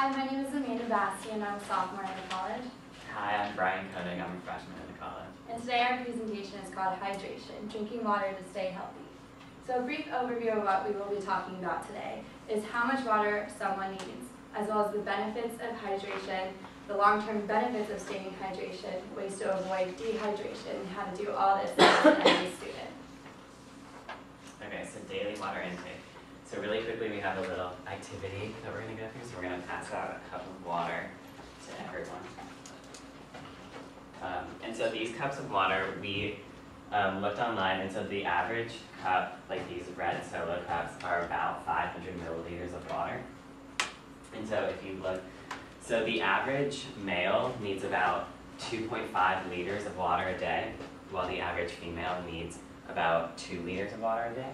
Hi, my name is Amanda Bastian. I'm a sophomore in the college. Hi, I'm Brian Koenig. I'm a freshman in the college. And today our presentation is called Hydration, Drinking Water to Stay Healthy. So a brief overview of what we will be talking about today is how much water someone needs, as well as the benefits of hydration, the long-term benefits of staying hydration, ways to avoid dehydration, and how to do all this as an MA student. Okay, so daily water intake. So really quickly, we have a little activity that we're going to go through. So we're going to pass out a cup of water to everyone. And so these cups of water, we looked online, and so the average cup, like these red solo cups, are about 500 milliliters of water. And so if you look, so the average male needs about 2.5 liters of water a day, while the average female needs about 2 liters of water a day.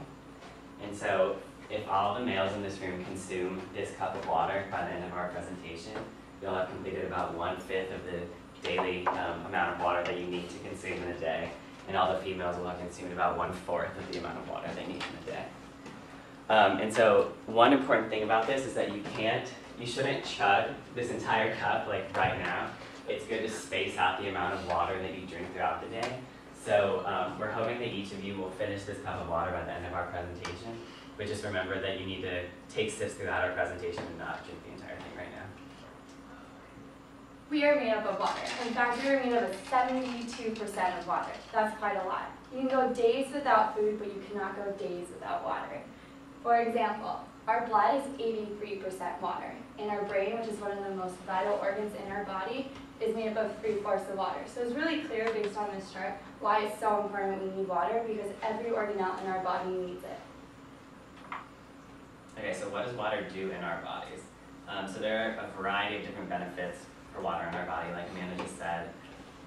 And so if all the males in this room consume this cup of water by the end of our presentation, you'll have completed about 1/5 of the daily amount of water that you need to consume in a day, and all the females will have consumed about 1/4 of the amount of water they need in a day. And so one important thing about this is that you shouldn't chug this entire cup like right now. It's good to space out the amount of water that you drink throughout the day. So we're hoping that each of you will finish this cup of water by the end of our presentation, but just remember that you need to take sips throughout our presentation and not drink the entire thing right now. We are made up of water. In fact, we are made up of 72% of water. That's quite a lot. You can go days without food, but you cannot go days without water. For example, our blood is 83% water, and our brain, which is one of the most vital organs in our body, is made up of 3/4 of water. So it's really clear based on this chart why it's so important we need water, because every organelle in our body needs it. Okay, so what does water do in our bodies? So there are a variety of different benefits for water in our body. Like Amanda just said,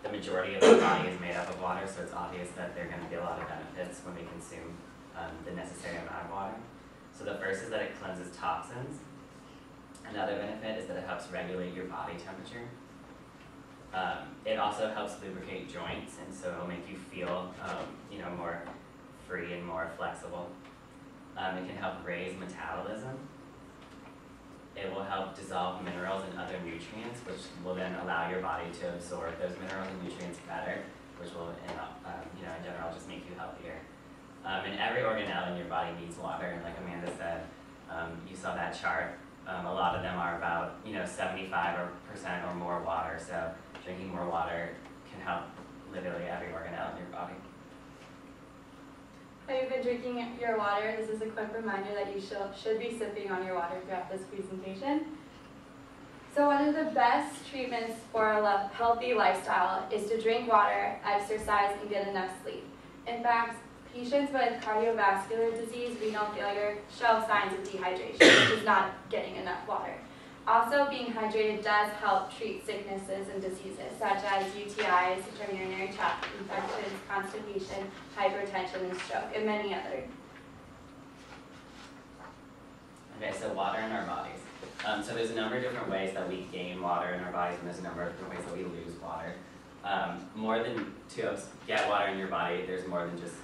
the majority of the body is made up of water, so it's obvious that there are going to be a lot of benefits when we consume the necessary amount of water. So the first is that it cleanses toxins. Another benefit is that it helps regulate your body temperature. It also helps lubricate joints, and so it'll make you feel more free and more flexible. It can help raise metabolism. It will help dissolve minerals and other nutrients, which will then allow your body to absorb those minerals and nutrients better, which will, in general, just make you healthier. And every organelle in your body needs water, and like Amanda said, you saw that chart. A lot of them are about 75% or more water, so drinking more water can help literally every organelle in your body. Have you been drinking your water? This is a quick reminder that you should be sipping on your water throughout this presentation. So one of the best treatments for a healthy lifestyle is to drink water, exercise, and get enough sleep. In fact, patients with cardiovascular disease, renal failure, show signs of dehydration, which is not getting enough water. Also, being hydrated does help treat sicknesses and diseases such as UTIs, which are urinary tract infections, constipation, hypertension, and stroke, and many others. Okay, so water in our bodies. So there's a number of different ways that we gain water in our bodies, and there's a number of different ways that we lose water. To get water in your body, there's more than just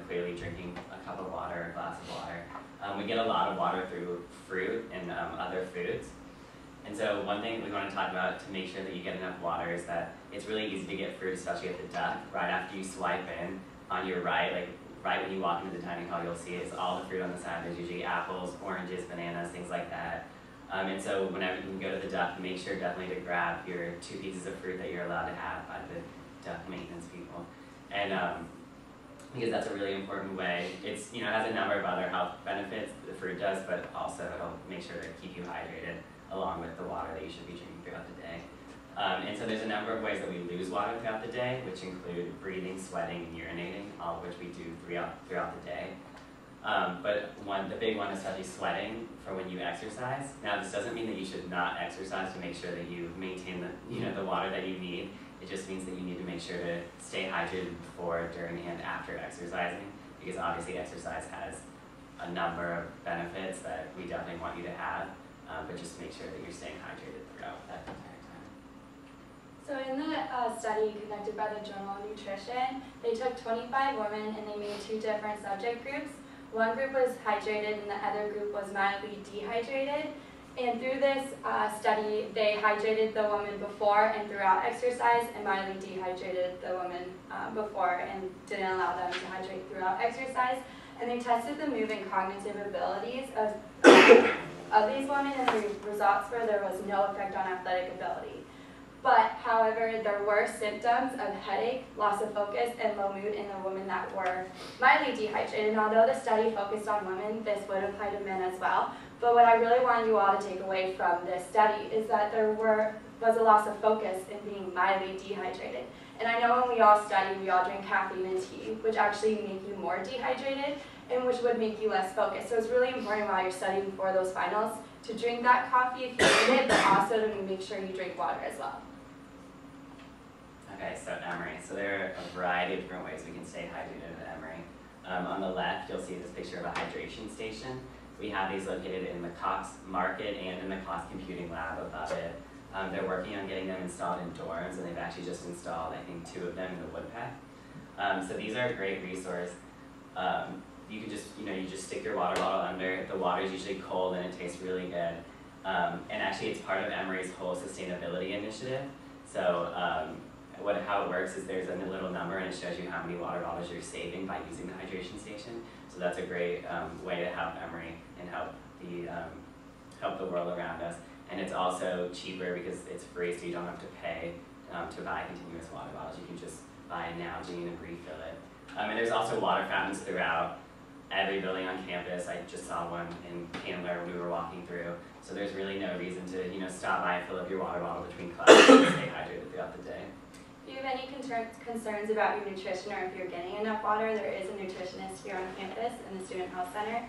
clearly drinking a cup of water or a glass of water. We get a lot of water through fruit and other foods. And so one thing we want to talk about to make sure that you get enough water is that it's really easy to get fruit, especially at the duck. Right after you swipe in on your right, like right when you walk into the dining hall, you'll see it's all the fruit on the side. There's usually apples, oranges, bananas, things like that. And so whenever you can go to the duck, make sure definitely to grab your 2 pieces of fruit that you're allowed to have by the duck maintenance people. And because that's a really important way. It has a number of other health benefits, the fruit does, but also it'll make sure to keep you hydrated along with the water that you should be drinking throughout the day. And so there's a number of ways that we lose water throughout the day, which include breathing, sweating, and urinating, all of which we do throughout the day. But the big one is especially sweating for when you exercise. Now, this doesn't mean that you should not exercise to make sure that you maintain the water that you need. It just means that you need to make sure to stay hydrated before, during, and after exercising, because obviously exercise has a number of benefits that we definitely want you to have, but just make sure that you're staying hydrated throughout that entire time. So in the study conducted by the Journal of Nutrition, they took 25 women and they made 2 different subject groups. One group was hydrated and the other group was mildly dehydrated. And through this study, they hydrated the woman before and throughout exercise, and mildly dehydrated the woman before and didn't allow them to hydrate throughout exercise. And they tested the mood and cognitive abilities of these women, and the results were there was no effect on athletic ability. But, however, there were symptoms of headache, loss of focus, and low mood in the women that were mildly dehydrated. And although the study focused on women, this would apply to men as well. But what I really want you all to take away from this study is that there was a loss of focus in being mildly dehydrated. And I know when we all study, we all drink caffeine and tea, which actually make you more dehydrated and which would make you less focused. So it's really important while you're studying for those finals to drink that coffee if you need it, but also to make sure you drink water as well. Okay, so Emory. So there are a variety of different ways we can stay hydrated at Emory. On the left, you'll see this picture of a hydration station. We have these located in the Cox Market and in the Cox Computing Lab above it. They're working on getting them installed in dorms, and they've actually just installed, I think, 2 of them in the Woodpeck. So these are a great resource. You can just, you just stick your water bottle under. The water is usually cold and it tastes really good. And actually, it's part of Emory's whole sustainability initiative. So how it works is there's a little number and it shows you how many water bottles you're saving by using the hydration station. So that's a great way to help Emory and help the world around us. And it's also cheaper because it's free, so you don't have to pay to buy continuous water bottles. You can just buy an Nalgene and refill it. And there's also water fountains throughout every building on campus. I just saw one in Candler when we were walking through. So there's really no reason to stop by and fill up your water bottle between classes and stay hydrated throughout the day. If you have any concerns about your nutrition or if you're getting enough water, there is a nutritionist here on campus in the Student Health Center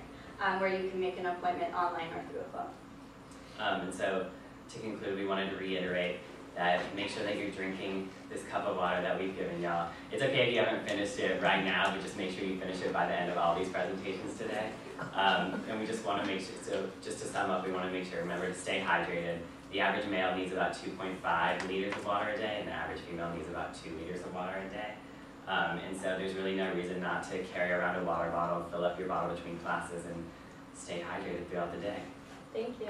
where you can make an appointment online or through a phone. And so to conclude, we wanted to reiterate that make sure that you're drinking this cup of water that we've given y'all. It's okay if you haven't finished it right now, but just make sure you finish it by the end of all these presentations today. And we just want to make sure, so just to sum up, we want to make sure, remember to stay hydrated. The average male needs about 2.5 liters of water a day, and the average female needs about 2 liters of water a day. And so there's really no reason not to carry around a water bottle, fill up your bottle between classes, and stay hydrated throughout the day. Thank you.